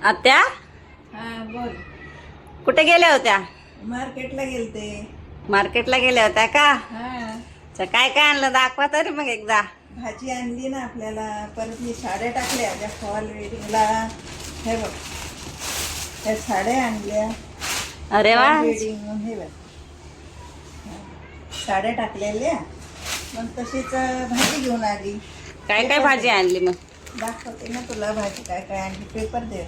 आत्या हा बोल. कुठे गेल्या होत्या? मार्केटला गेलते. मार्केटला गेल्या होत्या का? हा अच्छा, काय काय आणलं दाखवा तरी मग एकदा. भाजी आणली ना आपल्याला. परत मी साड्या टाकल्या त्या फॉल वेडिंगला. हे बघ, त्या साड्या आणल्या. अरे वा, वेडिंग हे बघ, साड्या टाकलेल्या. मग तशीच भाजी घेऊन आली. काय काय भाजी आणली मग? दाखवते ना तुला भाजी काय काय आणली. पेपर दे.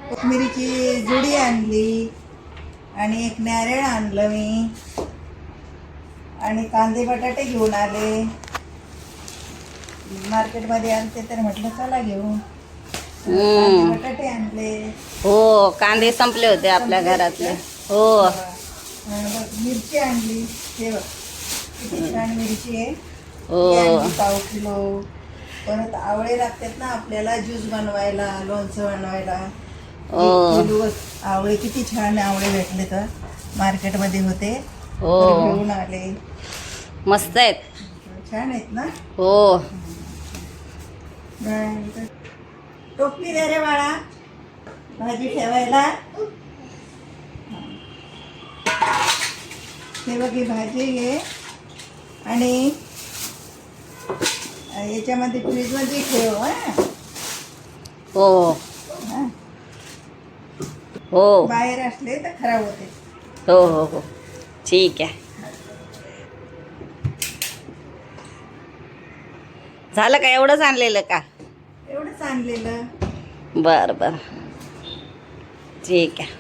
कोथिंबीरीची जुडी आणली आणि एक नारळ आणलं मी आणि कांदे बटाटे घेऊन आले. मार्केटमध्ये आणते तर म्हटलं चला घेऊन. कांदे बटाटे आणले. हो, कांदे संपले होते आपल्या घरातले. हो. बघ, मिरची आणली. हे बघ किती छान मिरची आहे. हो. ती आणली पाव किलो. परत आवळे लागतात ना आपल्याला ज्यूस बनवायला, लोणचं बनवायला. हो. 1 किलो आवळे. किती छान आवळे भेटले तर मार्केटमध्ये होते. हो. तर घेऊन आले. मस्त आहेत. छान आहेत ना. हो. टोपली दे रे बाळा भाजी ठेवायला. हे बघ, ही भाजी घे आणि याच्यामध्ये फ्रीजमध्ये ठेव. हो. हा, हो. बाहेर असले तर खराब होते. हो हो हो, ठीक आहे. झालं का? एवढंच आणलेलं का? एवढंच आणलेलं. बरं बरं, ठीक आहे.